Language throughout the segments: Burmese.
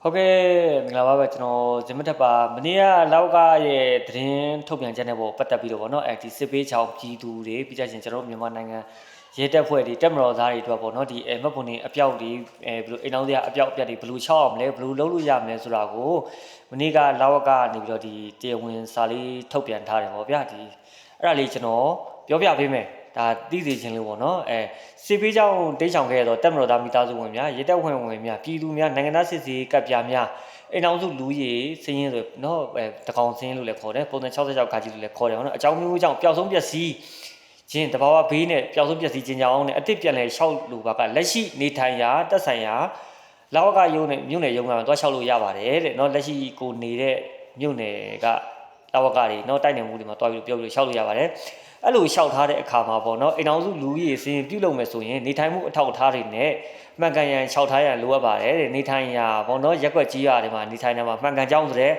ဟုတ်ကဲ့မင်္ဂလာပါပဲကျွန်တော်ဇင်မထက်ပါမနေ့ကလောက်ကရဲ့သတင်းထုတ်ပြန်ချက်နဲ့ပေါ့ပတ်သက်ပြီးတော့ဗောနော်ဒီစစ်ပေးချောင်းပြည်သူတွေပြီးကြချင်းကျွန်တော်မြန်မာနိုင်ငံရဲတပ်ဖွဲ့တွေတက်မတော်သားတွေအတွက်ဗောနော်ဒီမှတ်ပုံတွေအပြောက်တွေဘယ်လိုအိမ်အောင်စရာအပြောက်အပြတ်တွေဘယ်လိုချောက်အောင်လဲဘယ်လိုလုပ်လို့ရမလဲဆိုတာကိုမနေ့ကလောက်ကနေပြီးတော့ဒီတရားဝင်စာလေးထုတ်ပြန်ထားတယ်ဗောဗျာဒီအဲ့ဒါလေးကျွန်တော်ပြောပြပေးမယ်ဒါသိစေခြင်းလို့ပေါ့နော်စစ်ပေးကြောင်းတိတ်ဆောင်ခဲ့တော့တက်မတော်သားမိသားစုဝင်များရဲတပ်ဖွဲ့ဝင်များပြည်သူများနိုင်ငံသားစစ်စီကပ်ပြားများအိမ်အောင်စုလူကြီးစင်းရင်ဆိုနော်တကောင်စင်းလို့လည်းခေါ်တယ်ပုံစံ66ခါကြီးလို့လည်းခေါ်တယ်နော်အကြောင်းမျိုးကြောင့်ပျောက်ဆုံးပျက်စီးခြင်းတဘာဝဘေးနဲ့ပျောက်ဆုံးပျက်စီးခြင်းကြောင့်နဲ့အစ်စ်ပြန်လဲလျှောက်လူပါကလက်ရှိနေထိုင်ရာတက်ဆိုင်ရာလောကရုံးနဲ့မြို့နယ်ရုံးကတော့တွားလျှောက်လို့ရပါတယ်တဲ့နော်လက်ရှိကိုနေတဲ့မြို့နယ်ကလောကတွေနော်တိုက်နယ်မှုတွေမှာတွားပြီးပြောပြီးလျှောက်လို့ရပါတယ်အဲ့လိုလျှောက်ထားတဲ့အခါမှာပေါ့နော်အိမ်အောင်စုလူကြီးစင်ပြုတ်လုပ်မယ်ဆိုရင်နေထိုင်မှုအထောက်အထားတွေနဲ့မှန်ကန်ရန်လျှောက်ထားရန်လိုအပ်ပါတယ်တဲ့နေထိုင်ရာပေါ့နော်ရက်ွက်ကြီးရတယ်မှာနေထိုင်နေမှာမှန်ကန်ကြောင်းဆိုတဲ့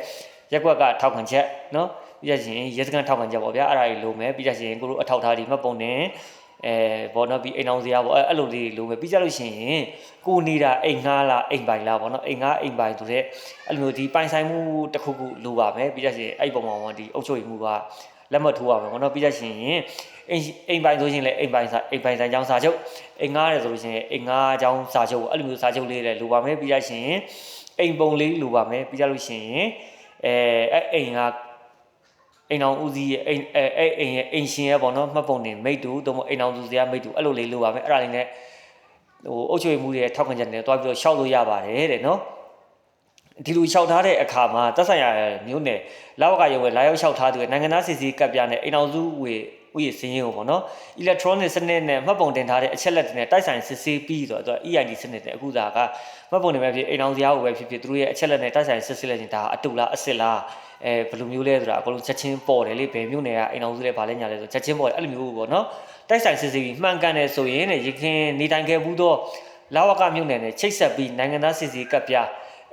ရက်ွက်ကထောက်ခံချက်နော်ပြီးရချင်းရဲစခန်းထောက်ခံချက်ပေါ့ဗျာအဲ့ဒါကြီးလိုမယ်ပြီးရချင်းကိုတို့အထောက်အထားတွေမှတ်ပုံနဲ့ဘောနော်ပြီးအိမ်အောင်စရာပေါ့အဲ့လိုလေးလိုမယ်ပြီးကြလို့ရှိရင်ကိုနေတာအိမ်ငှားလားအိမ်ပိုင်လားပေါ့နော်အိမ်ငှားအိမ်ပိုင်ဆိုတဲ့အဲ့လိုမျိုးဒီပိုင်ဆိုင်မှုတစ်ခုခုလိုပါမယ်ပြီးရချင်းအဲ့ပုံမှာဒီအုပ်ချုပ်မှုကလက်မှတ်ထိုးရမယ်ပေါ့နော်ပြီးကြရှင်အိမ်ပိုင်ဆိုရင်လည်းအိမ်ပိုင်ဆိုင်ကြောင်းစာချုပ်အိမ်ငှားတယ်ဆိုလို့ရှိရင်အိမ်ငှားကြောင်းစာချုပ်အဲ့လိုမျိုးစာချုပ်လေးလည်းလိုပါမယ်ပြီးကြရှင်အိမ်ပုံလေးလိုပါမယ်ပြီးကြလို့ရှိရင်အိမ်ကအိမ်အောင်ဦးစီးရဲ့အိမ်ရှင်ရဲ့ပေါ့နော်မှတ်ပုံတင်မိတ်တူတော့အိမ်အောင်သူစရာမိတ်တူအဲ့လိုလေးလိုပါမယ်အဲ့ဒါလေးနဲ့အုပ်ချုပ်မှုတွေထောက်ခံချက်နဲ့တွားပြီးတော့ရှောက်လို့ရပါတယ်တဲ့နော်ဒီလိုလျှောက်ထားတဲ့အခါမှာသက်ဆိုင်ရာမျိုးနယ်လောက်ကရုံးပဲလာရောက်လျှောက်ထားသူနိုင်ငံသားစစ်ဆေးကပ်ပြနဲ့အိမ်အောင်စုဝေဥယျာဉ်စင်းရင်ကိုပေါ့နော် electronic စနစ်နဲ့မှတ်ပုံတင်ထားတဲ့အချက်လက်တွေနဲ့တိုက်ဆိုင်စစ်ဆေးပြီးတော့ EID စနစ်နဲ့အခုသာကမှတ်ပုံတင်ပဲဖြစ်အိမ်အောင်စရာကိုပဲဖြစ်သူတို့ရဲ့အချက်လက်နဲ့တိုက်ဆိုင်စစ်ဆေးလိုက်ရင်ဒါအတူလားအစ်စ်လားဘယ်လိုမျိုးလဲဆိုတာအကုန်လုံးချက်ချင်းပေါ်တယ်လေဘယ်မျိုးနယ်ကအိမ်အောင်စုလဲဗာလဲညာလဲဆိုချက်ချင်းပေါ်တယ်အဲ့လိုမျိုးပေါ့နော်တိုက်ဆိုင်စစ်ဆေးပြီးမှန်ကန်တယ်ဆိုရင်ရခင်နေတိုင်ခဲ့ဘူးတော့လာဝကမြို့နယ်နဲ့ချိတ်ဆက်ပြီးနိုင်ငံသားစစ်ဆေးကပ်ပြ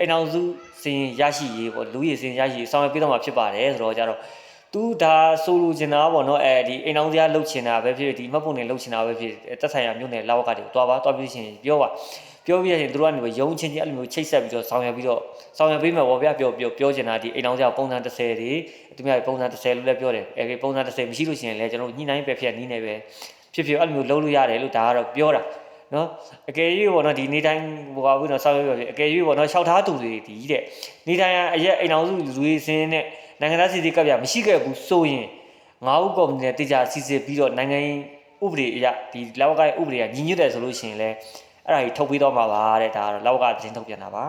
အိမ်အောင်စုစင်ရရှိရေးပေါ့လူရည်စင်ရရှိဆောင်ရွက်ပေးတော့မှာဖြစ်ပါတယ်ဆိုတော့ကြတော့သူဒါဆိုလိုချင်တာပေါ့နော်ဒီအိမ်အောင်စရာလှုပ်ချင်တာပဲဖြစ်ဒီမှတ်ပုံနဲ့လှုပ်ချင်တာပဲဖြစ်တက်ဆိုင်ရာမြို့နယ်လာဝကတွေကိုတွားပါတွားပြီးရှင်ပြောပြီးရင်သူတို့ကနေရုံချင်းချင်းအဲ့လိုမျိုးချိတ်ဆက်ပြီးတော့ဆောင်ရွက်ပေးမယ်ပေါ့ဗျာပြောချင်တာဒီအိမ်အောင်စရာပုံစံ30တွေသူများပုံစံ30လို့လည်းပြောတယ်ပုံစံ30မရှိလို့ရှိရင်လည်းကျွန်တော်ညှိနှိုင်းပဲဖြစ်နီးနေပဲဖြစ်အဲ့လိုမျိုးလုပ်လို့ရတယ်လို့ဒါကတော့ပြောတာနော်အကယ်၍ပေါ့နော်ဒီနေတိုင်းဟိုပါဘူးနော်ဆောက်ရွက်အကယ်၍ပေါ့နော်လျှောက်ထားသူတွေဒီတဲ့နေတိုင်းအရက်အိမ်အောင်စုလူတွေစင်းနဲ့နိုင်ငံသားစီစီကပ်ပြမရှိခဲ့ဘူးဆိုရင်9ဦးကော်မတီနဲ့တေချာစီစစ်ပြီးတော့နိုင်ငံဥပဒေအရဒီလောက်ကဥပဒေကညီညွတ်တယ်ဆိုလို့ရှိရင်လည်းအဲ့ဒါကြီးထုတ်ပြီးတော့မှာပါတဲ့ဒါကတော့လောက်ကသတင်းထုတ်ပြန်တာပါ